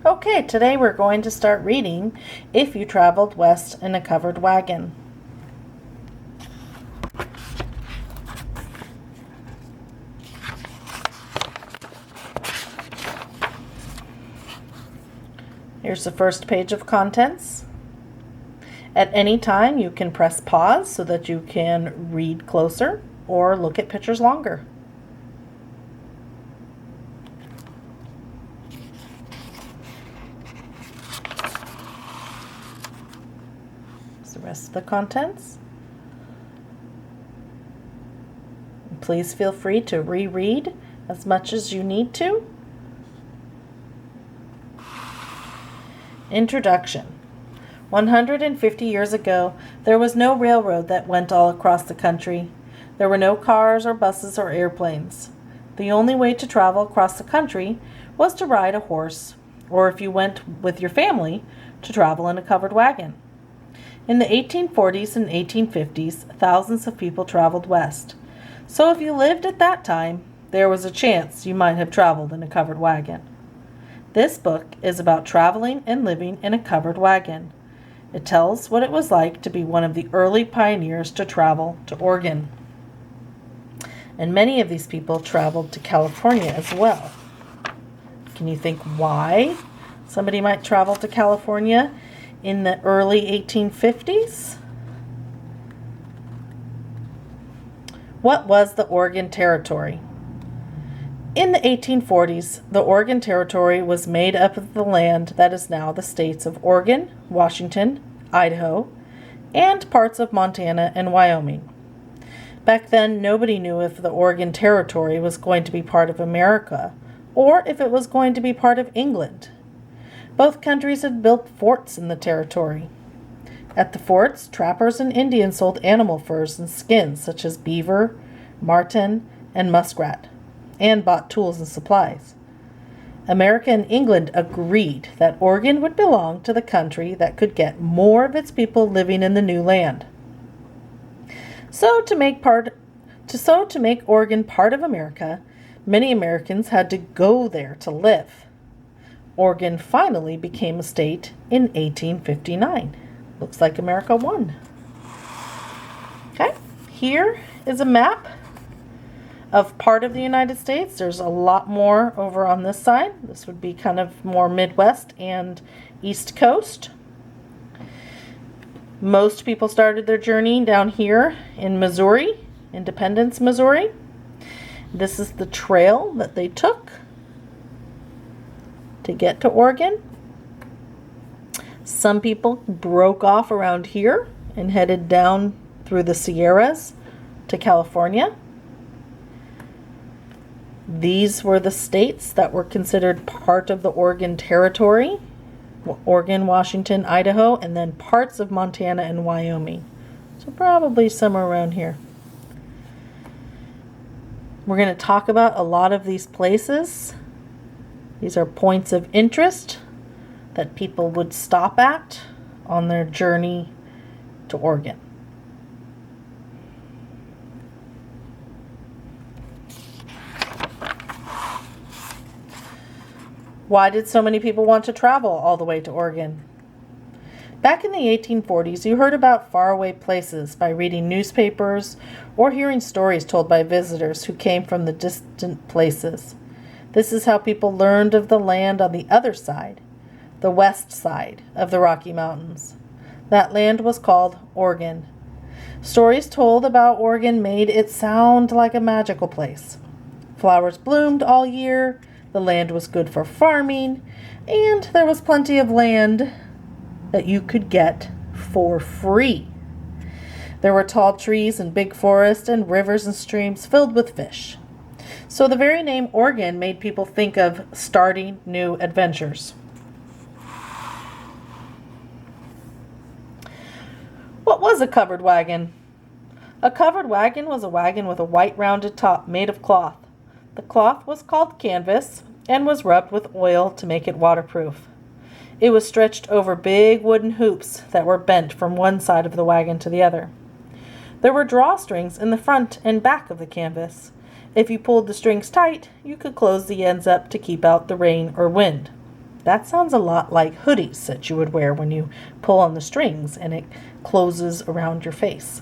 Okay, today we're going to start reading If You Traveled West in a Covered Wagon. Here's the first page of contents. At any time, you can press pause so that you can read closer or look at pictures longer. The rest of the contents. Please feel free to reread as much as you need to. Introduction. 150 years ago, there was no railroad that went all across the country. There were no cars or buses or airplanes. The only way to travel across the country was to ride a horse, or if you went with your family, to travel in a covered wagon. In the 1840s and 1850s, thousands of people traveled west. So if you lived at that time, there was a chance you might have traveled in a covered wagon. This book is about traveling and living in a covered wagon. It tells what it was like to be one of the early pioneers to travel to Oregon. And many of these people traveled to California as well. Can you think why somebody might travel to California in the early 1850s? What was the Oregon Territory? In the 1840s, the Oregon Territory was made up of the land that is now the states of Oregon, Washington, Idaho, and parts of Montana and Wyoming. Back then, nobody knew if the Oregon Territory was going to be part of America or if it was going to be part of England. Both countries had built forts in the territory. At the forts, trappers and Indians sold animal furs and skins such as beaver, marten, and muskrat, and bought tools and supplies. America and England agreed that Oregon would belong to the country that could get more of its people living in the new land. So to make Oregon part of America, many Americans had to go there to live. Oregon finally became a state in 1859. Looks like America won. Okay, here is a map of part of the United States. There's a lot more over on this side. This would be kind of more Midwest and East Coast. Most people started their journey down here in Missouri, Independence, Missouri. This is the trail that they took to get to Oregon. Some people broke off around here and headed down through the Sierras to California. These were the states that were considered part of the Oregon Territory: Oregon, Washington, Idaho, and then parts of Montana and Wyoming. So probably somewhere around here. We're going to talk about a lot of these places. These are points of interest that people would stop at on their journey to Oregon. Why did so many people want to travel all the way to Oregon? Back in the 1840s, you heard about faraway places by reading newspapers or hearing stories told by visitors who came from the distant places. This is how people learned of the land on the other side, the west side of the Rocky Mountains. That land was called Oregon. Stories told about Oregon made it sound like a magical place. Flowers bloomed all year, the land was good for farming, and there was plenty of land that you could get for free. There were tall trees and big forests and rivers and streams filled with fish. So the very name Oregon made people think of starting new adventures. What was a covered wagon? A covered wagon was a wagon with a white rounded top made of cloth. The cloth was called canvas and was rubbed with oil to make it waterproof. It was stretched over big wooden hoops that were bent from one side of the wagon to the other. There were drawstrings in the front and back of the canvas. If you pulled the strings tight, you could close the ends up to keep out the rain or wind. That sounds a lot like hoodies that you would wear when you pull on the strings and it closes around your face.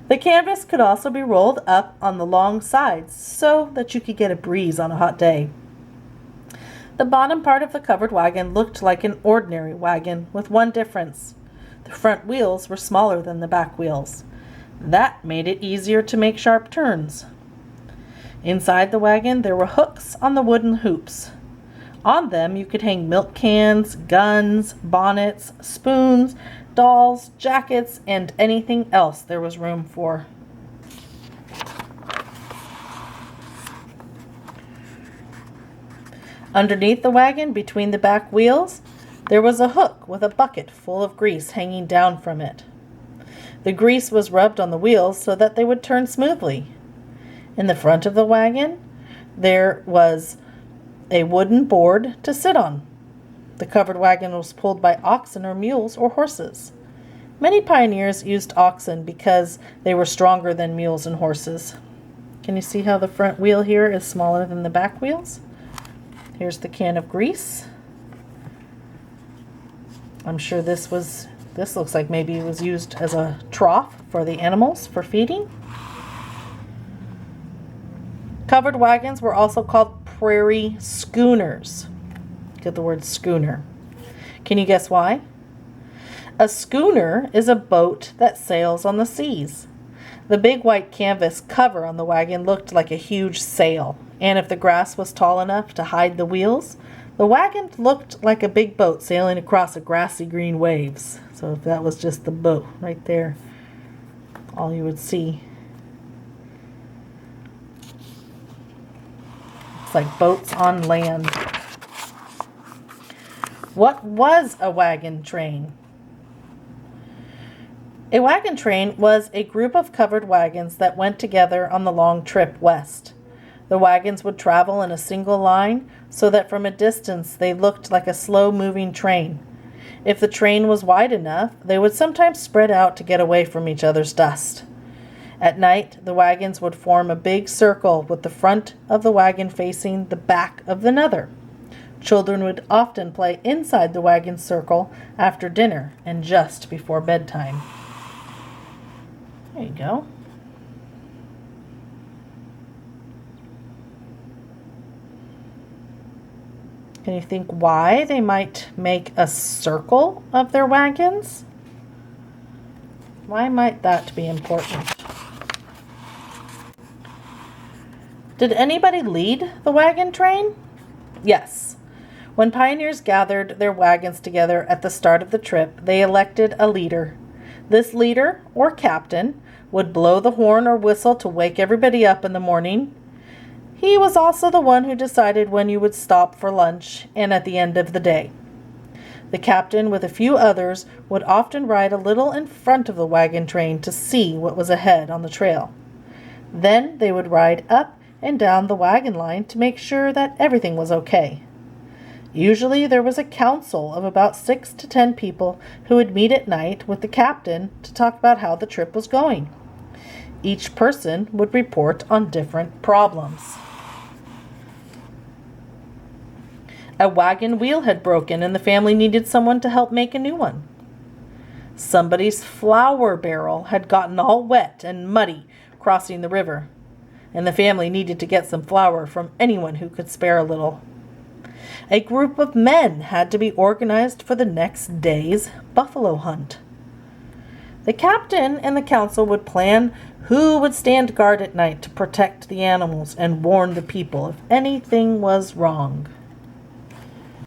The canvas could also be rolled up on the long sides so that you could get a breeze on a hot day. The bottom part of the covered wagon looked like an ordinary wagon, with one difference. The front wheels were smaller than the back wheels. That made it easier to make sharp turns. Inside the wagon, there were hooks on the wooden hoops. On them, you could hang milk cans, guns, bonnets, spoons, dolls, jackets, and anything else there was room for. Underneath the wagon, between the back wheels, there was a hook with a bucket full of grease hanging down from it. The grease was rubbed on the wheels so that they would turn smoothly. In the front of the wagon, there was a wooden board to sit on. The covered wagon was pulled by oxen or mules or horses. Many pioneers used oxen because they were stronger than mules and horses. Can you see how the front wheel here is smaller than the back wheels? Here's the can of grease. I'm sure this looks like maybe it was used as a trough for the animals for feeding. Covered wagons were also called prairie schooners. Get the word schooner. Can you guess why? A schooner is a boat that sails on the seas. The big white canvas cover on the wagon looked like a huge sail, and if the grass was tall enough to hide the wheels, the wagon looked like a big boat sailing across a grassy green waves. So if that was just the boat right there, all you would see. It's like boats on land. What was a wagon train? A wagon train was a group of covered wagons that went together on the long trip west. The wagons would travel in a single line so that from a distance they looked like a slow-moving train. If the train was wide enough, they would sometimes spread out to get away from each other's dust. At night, the wagons would form a big circle with the front of the wagon facing the back of another. Children would often play inside the wagon circle after dinner and just before bedtime. There you go. Can you think why they might make a circle of their wagons? Why might that be important? Did anybody lead the wagon train? Yes. When pioneers gathered their wagons together at the start of the trip, they elected a leader. This leader, or captain, would blow the horn or whistle to wake everybody up in the morning. He was also the one who decided when you would stop for lunch and at the end of the day. The captain, with a few others, would often ride a little in front of the wagon train to see what was ahead on the trail. Then they would ride up and down the wagon line to make sure that everything was okay. Usually there was a council of about 6 to 10 people who would meet at night with the captain to talk about how the trip was going. Each person would report on different problems. A wagon wheel had broken and the family needed someone to help make a new one. Somebody's flour barrel had gotten all wet and muddy crossing the river, and the family needed to get some flour from anyone who could spare a little. A group of men had to be organized for the next day's buffalo hunt. The captain and the council would plan who would stand guard at night to protect the animals and warn the people if anything was wrong.